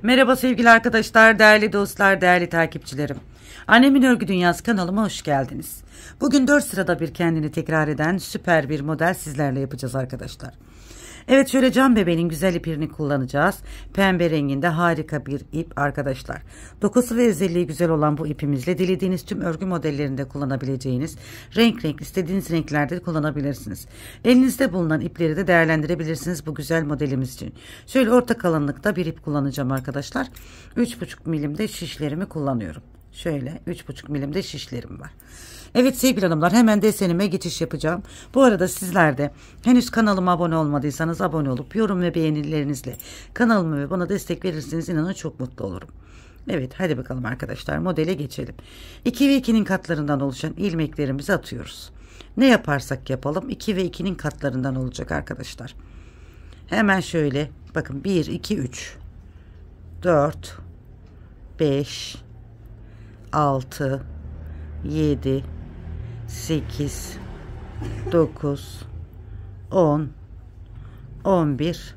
Merhaba sevgili arkadaşlar, değerli dostlar, değerli takipçilerim. Annemin Örgü Dünyası kanalıma hoş geldiniz. Bugün 4 sırada bir kendini tekrar eden süper bir model sizlerle yapacağız arkadaşlar. Evet, şöyle cam bebeğin güzel ipini kullanacağız. Pembe renginde harika bir ip arkadaşlar. Dokusu ve özelliği güzel olan bu ipimizle dilediğiniz tüm örgü modellerinde kullanabileceğiniz renk istediğiniz renklerde kullanabilirsiniz. Elinizde bulunan ipleri de değerlendirebilirsiniz bu güzel modelimiz için. Şöyle orta kalınlıkta bir ip kullanacağım arkadaşlar. 3,5 milimde şişlerimi kullanıyorum. Şöyle 3,5 milimde şişlerim var. Evet sevgili hanımlar, hemen desenime geçiş yapacağım. Bu arada sizler de henüz kanalıma abone olmadıysanız abone olup yorum ve beğenilerinizle kanalıma ve bana destek verirseniz inanın çok mutlu olurum. Evet, hadi bakalım arkadaşlar, modele geçelim. 2 ve 2'nin katlarından oluşan ilmeklerimizi atıyoruz. Ne yaparsak yapalım 2 ve 2'nin katlarından olacak arkadaşlar. Hemen şöyle bakın, 1 2 3 4 5 6 7 8 9 10 11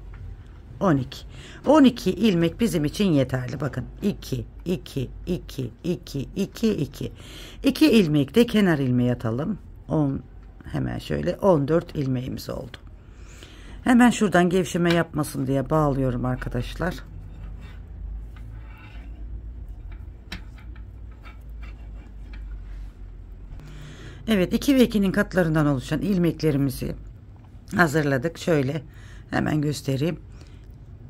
12 ilmek bizim için yeterli. Bakın 2 2 2 2 2 2 2 ilmek de kenar ilmeği atalım. 10, hemen şöyle 14 ilmeğimiz oldu. Hemen şuradan gevşeme yapmasın diye bağlıyorum arkadaşlar. Evet, 2 ve 2'nin katlarından oluşan ilmeklerimizi hazırladık. Şöyle hemen göstereyim.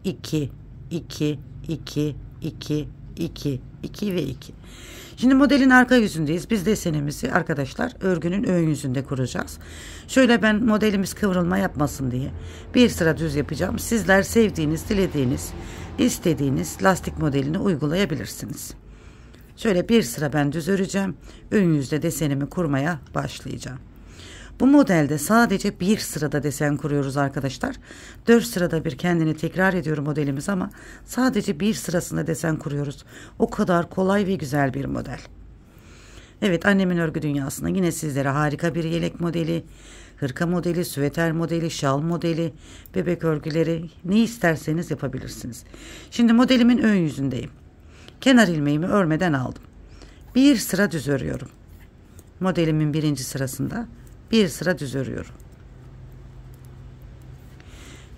2 2 2 2 2 2 ve 2. Şimdi modelin arka yüzündeyiz. Biz desenimizi arkadaşlar örgünün ön yüzünde kuracağız. Şöyle ben modelimiz kıvrılma yapmasın diye bir sıra düz yapacağım. Sizler sevdiğiniz, dilediğiniz, istediğiniz lastik modelini uygulayabilirsiniz. Şöyle bir sıra ben düz öreceğim. Ön yüzde desenimi kurmaya başlayacağım. Bu modelde sadece bir sırada desen kuruyoruz arkadaşlar. 4 sırada bir kendini tekrar ediyor modelimiz ama sadece bir sırasında desen kuruyoruz. O kadar kolay ve güzel bir model. Evet, annemin örgü dünyasında yine sizlere harika bir yelek modeli, hırka modeli, süveter modeli, şal modeli, bebek örgüleri, ne isterseniz yapabilirsiniz. Şimdi modelimin ön yüzündeyim. Kenar ilmeğimi örmeden aldım. Bir sıra düz örüyorum. Modelimin birinci sırasında bir sıra düz örüyorum.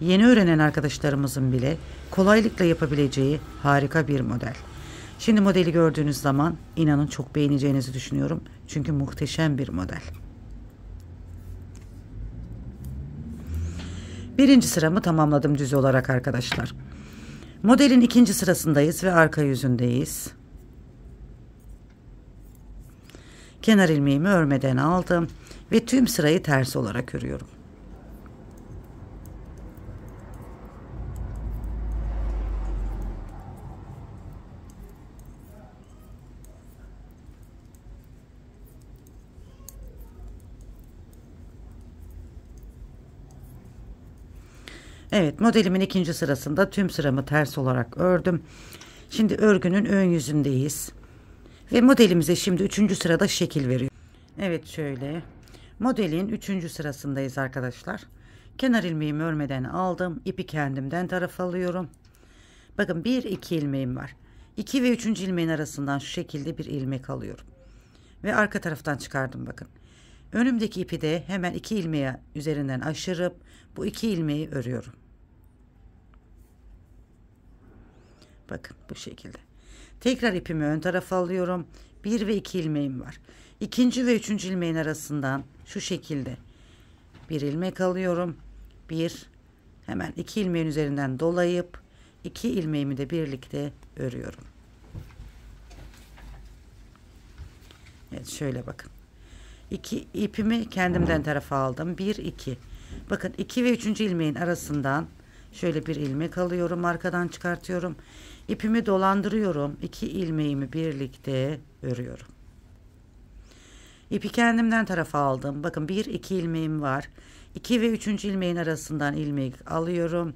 Yeni öğrenen arkadaşlarımızın bile kolaylıkla yapabileceği harika bir model. Şimdi modeli gördüğünüz zaman inanın çok beğeneceğinizi düşünüyorum. Çünkü muhteşem bir model. Birinci sıramı tamamladım düz olarak arkadaşlar. Modelin ikinci sırasındayız ve arka yüzündeyiz. Kenar ilmeğimi örmeden aldım ve tüm sırayı ters olarak örüyorum. Evet, modelimin ikinci sırasında tüm sıramı ters olarak ördüm. Şimdi örgünün ön yüzündeyiz. Ve modelimize şimdi 3. sırada şekil veriyor. Evet, şöyle. Modelin 3. sırasındayız arkadaşlar. Kenar ilmeğimi örmeden aldım. İpi kendimden tarafa alıyorum. Bakın 1 2 ilmeğim var. 2 ve 3. ilmeğin arasından şu şekilde bir ilmek alıyorum. Ve arka taraftan çıkardım bakın. Önümdeki ipi de hemen 2 ilmeği üzerinden aşırıp bu 2 ilmeği örüyorum. Bakın bu şekilde. Tekrar ipimi ön tarafa alıyorum. 1 ve 2 ilmeğim var. 2. ve 3. ilmeğin arasından şu şekilde bir ilmek alıyorum. Hemen 2 ilmeğin üzerinden dolayıp 2 ilmeğimi de birlikte örüyorum. Evet, şöyle bakın. 2 ipimi kendimden tarafa aldım. 1 2. Bakın 2 ve 3. ilmeğin arasından şöyle bir ilmek alıyorum, arkadan çıkartıyorum. İpimi dolandırıyorum. 2 ilmeğimi birlikte örüyorum. İpi kendimden tarafa aldım. Bakın 1 2 ilmeğim var. 2 ve 3. ilmeğin arasından ilmek alıyorum.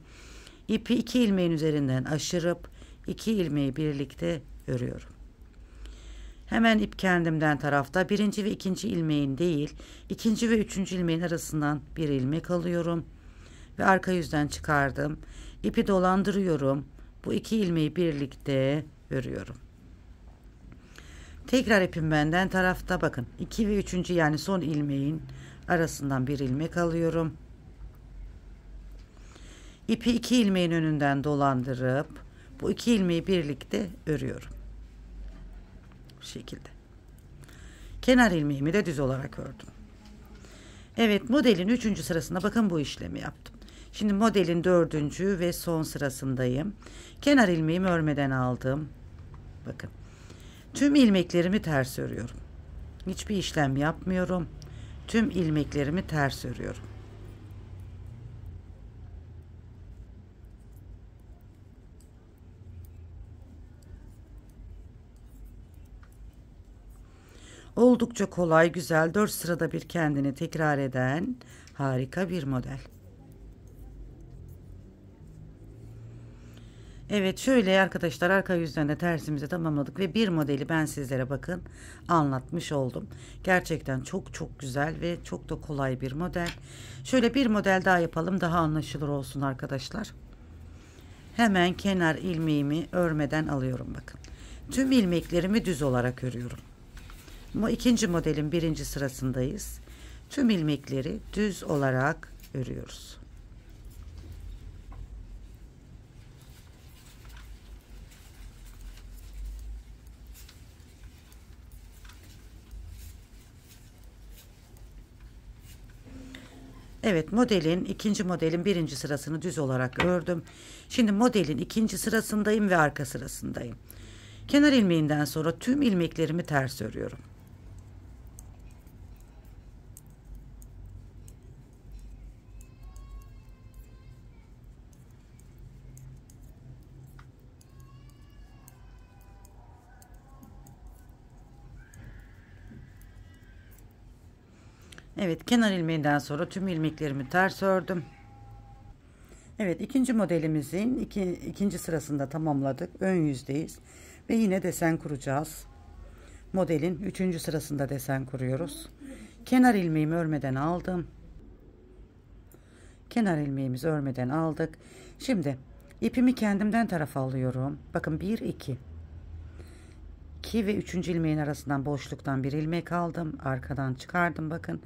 İpi 2 ilmeğin üzerinden aşırıp 2 ilmeği birlikte örüyorum. Hemen ip kendimden tarafta 1. ve 2. ilmeğin değil, 2. ve 3. ilmeğin arasından bir ilmek alıyorum ve arka yüzden çıkardım. İpi dolandırıyorum. Bu 2 ilmeği birlikte örüyorum. Tekrar ipim benden tarafta, bakın 2 ve 3. yani son ilmeğin arasından bir ilmek alıyorum. İpi 2 ilmeğin önünden dolandırıp bu 2 ilmeği birlikte örüyorum. Bu şekilde. Kenar ilmeğimi de düz olarak ördüm. Evet, modelin 3. sırasında bakın bu işlemi yaptım. Şimdi modelin 4. ve son sırasındayım. Kenar ilmeğimi örmeden aldım. Bakın. Tüm ilmeklerimi ters örüyorum. Hiçbir işlem yapmıyorum. Tüm ilmeklerimi ters örüyorum. Oldukça kolay, güzel, 4 sırada bir kendini tekrar eden harika bir model. Evet, şöyle arkadaşlar, arka yüzden de tersimizi tamamladık ve bir modeli ben sizlere bakın anlatmış oldum. Gerçekten çok çok güzel ve çok da kolay bir model. Şöyle bir model daha yapalım, daha anlaşılır olsun arkadaşlar. Hemen kenar ilmeğimi örmeden alıyorum bakın. Tüm ilmeklerimi düz olarak örüyorum. Bu ikinci modelin 1. sırasındayız. Tüm ilmekleri düz olarak örüyoruz. Evet, ikinci modelin 1. sırasını düz olarak ördüm. Şimdi modelin 2. sırasındayım ve arka sırasındayım. Kenar ilmeğinden sonra tüm ilmeklerimi ters örüyorum. Evet, kenar ilmeğinden sonra tüm ilmeklerimi ters ördüm. Evet, ikinci modelimizin ikinci sırasında tamamladık. Ön yüzdeyiz ve yine desen kuracağız. Modelin 3. sırasında desen kuruyoruz. Kenar ilmeğimi örmeden aldım. Kenar ilmeğimizi örmeden aldık. Şimdi ipimi kendimden tarafa alıyorum. Bakın 1 2 ve 3. ilmeğin arasından boşluktan bir ilmek aldım. Arkadan çıkardım bakın.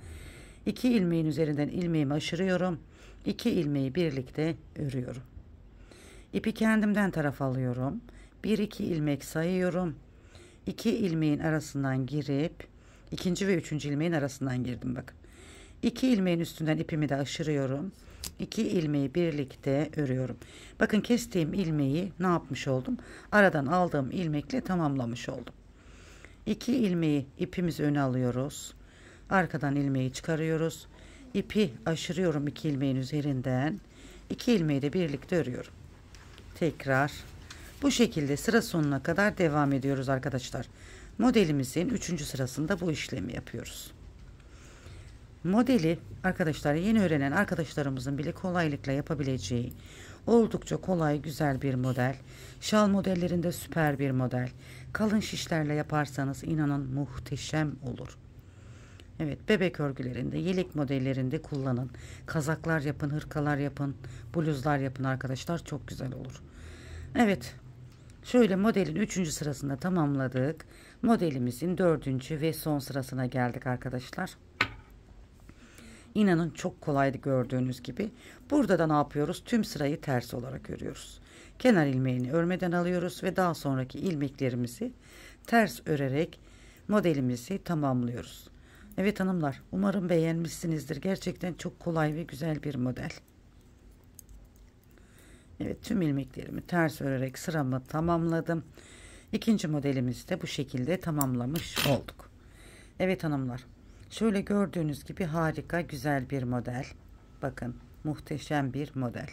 2 ilmeğin üzerinden ilmeğimi aşırıyorum. 2 ilmeği birlikte örüyorum. İpi kendimden tarafa alıyorum. 1 2 ilmek sayıyorum. 2 ilmeğin arasından girip 2. ve 3. ilmeğin arasından girdim bakın. 2 ilmeğin üstünden ipimi de aşırıyorum. 2 ilmeği birlikte örüyorum. Bakın kestiğim ilmeği ne yapmış oldum? Aradan aldığım ilmekle tamamlamış oldum. 2 ilmeği ipimizi öne alıyoruz. Arkadan ilmeği çıkarıyoruz. İpi aşırıyorum 2 ilmeğin üzerinden. 2 ilmeği de birlikte örüyorum. Tekrar bu şekilde sıra sonuna kadar devam ediyoruz arkadaşlar. Modelimizin 3. sırasında bu işlemi yapıyoruz. Modeli arkadaşlar yeni öğrenen arkadaşlarımızın bile kolaylıkla yapabileceği oldukça kolay, güzel bir model. Şal modellerinde süper bir model. Kalın şişlerle yaparsanız inanın muhteşem olur. Evet, bebek örgülerinde, yelek modellerinde kullanın. Kazaklar yapın, hırkalar yapın, bluzlar yapın arkadaşlar, çok güzel olur. Evet, şöyle modelin 3. sırasında tamamladık. Modelimizin 4. ve son sırasına geldik arkadaşlar. İnanın çok kolaydı gördüğünüz gibi. Burada da ne yapıyoruz? Tüm sırayı ters olarak örüyoruz. Kenar ilmeğini örmeden alıyoruz ve daha sonraki ilmeklerimizi ters örerek modelimizi tamamlıyoruz. Evet hanımlar, umarım beğenmişsinizdir. Gerçekten çok kolay ve güzel bir model. Evet, tüm ilmeklerimi ters örerek sıramı tamamladım. İkinci modelimizi de bu şekilde tamamlamış olduk. Evet hanımlar, şöyle gördüğünüz gibi harika güzel bir model. Bakın, muhteşem bir model.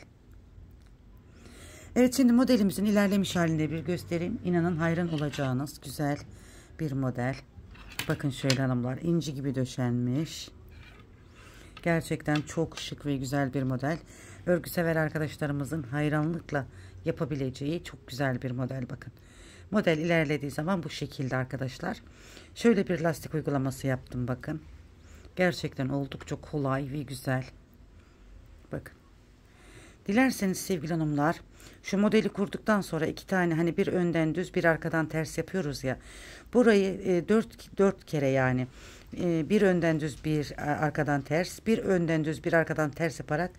Evet, şimdi modelimizin ilerlemiş halinde bir göstereyim. İnanın hayran olacağınız güzel bir model. Bakın şöyle hanımlar, inci gibi döşenmiş. Gerçekten çok şık ve güzel bir model. Örgü sever arkadaşlarımızın hayranlıkla yapabileceği çok güzel bir model bakın. Model ilerlediği zaman bu şekilde arkadaşlar. Şöyle bir lastik uygulaması yaptım bakın. Gerçekten oldukça kolay ve güzel. Bakın. Dilerseniz sevgili hanımlar, şu modeli kurduktan sonra iki tane, hani bir önden düz bir arkadan ters yapıyoruz ya. Burayı dört kere, yani bir önden düz bir arkadan ters, bir önden düz bir arkadan ters yaparak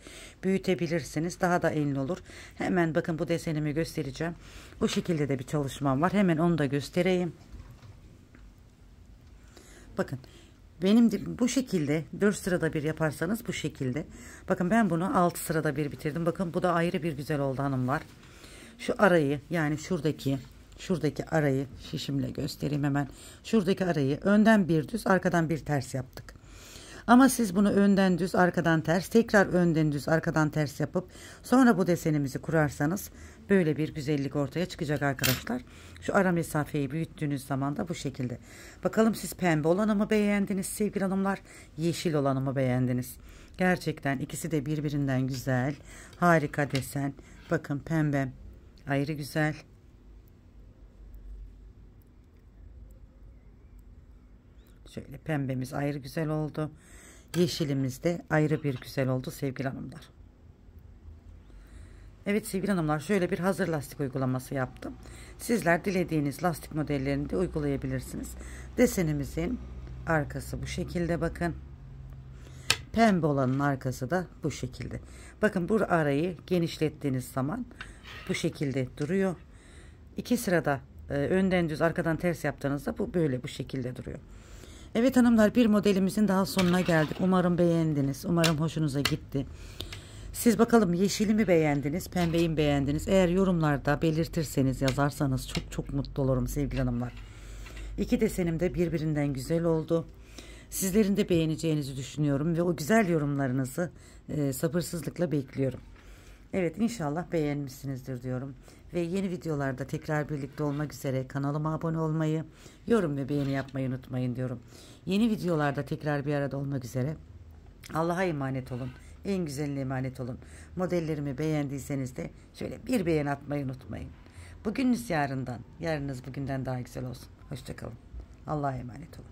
büyütebilirsiniz. Daha da enli olur. Hemen bakın, bu desenimi göstereceğim. Bu şekilde de bir çalışmam var. Hemen onu da göstereyim. Bakın, benim bu şekilde 4 sırada bir yaparsanız bu şekilde. Bakın, ben bunu 6 sırada bir bitirdim. Bakın, bu da ayrı bir güzel oldu hanımlar. Şu arayı, yani şuradaki arayı şişimle göstereyim hemen. Şuradaki arayı önden bir düz, arkadan bir ters yaptık. Ama siz bunu önden düz, arkadan ters, tekrar önden düz, arkadan ters yapıp sonra bu desenimizi kurarsanız böyle bir güzellik ortaya çıkacak arkadaşlar. Şu ara mesafeyi büyüttüğünüz zaman da bu şekilde. Bakalım siz pembe olanı mı beğendiniz sevgili hanımlar, yeşil olanı mı beğendiniz? Gerçekten ikisi de birbirinden güzel, harika desen. Bakın, pembe ayrı güzel. Şöyle pembemiz ayrı güzel oldu. Yeşilimiz de ayrı bir güzel oldu sevgili hanımlar. Evet sevgili hanımlar, şöyle bir hazır lastik uygulaması yaptım. Sizler dilediğiniz lastik modellerini de uygulayabilirsiniz. Desenimizin arkası bu şekilde bakın. Pembe olanın arkası da bu şekilde. Bakın, bu arayı genişlettiğiniz zaman bu şekilde duruyor. İki sırada önden düz, arkadan ters yaptığınızda bu böyle bu şekilde duruyor. Evet hanımlar, bir modelimizin daha sonuna geldik. Umarım beğendiniz. Umarım hoşunuza gitti. Siz bakalım, yeşili mi beğendiniz, pembeyi mi beğendiniz? Eğer yorumlarda belirtirseniz, yazarsanız çok çok mutlu olurum sevgili hanımlar. İki desenim de birbirinden güzel oldu. Sizlerin de beğeneceğinizi düşünüyorum ve o güzel yorumlarınızı sabırsızlıkla bekliyorum. Evet, inşallah beğenmişsinizdir diyorum. Ve yeni videolarda tekrar birlikte olmak üzere kanalıma abone olmayı, yorum ve beğeni yapmayı unutmayın diyorum. Yeni videolarda tekrar bir arada olmak üzere. Allah'a emanet olun. En güzeline emanet olun. Modellerimi beğendiyseniz de şöyle bir beğeni atmayı unutmayın. Bugününüz yarından, yarınız bugünden daha güzel olsun. Hoşça kalın. Allah'a emanet olun.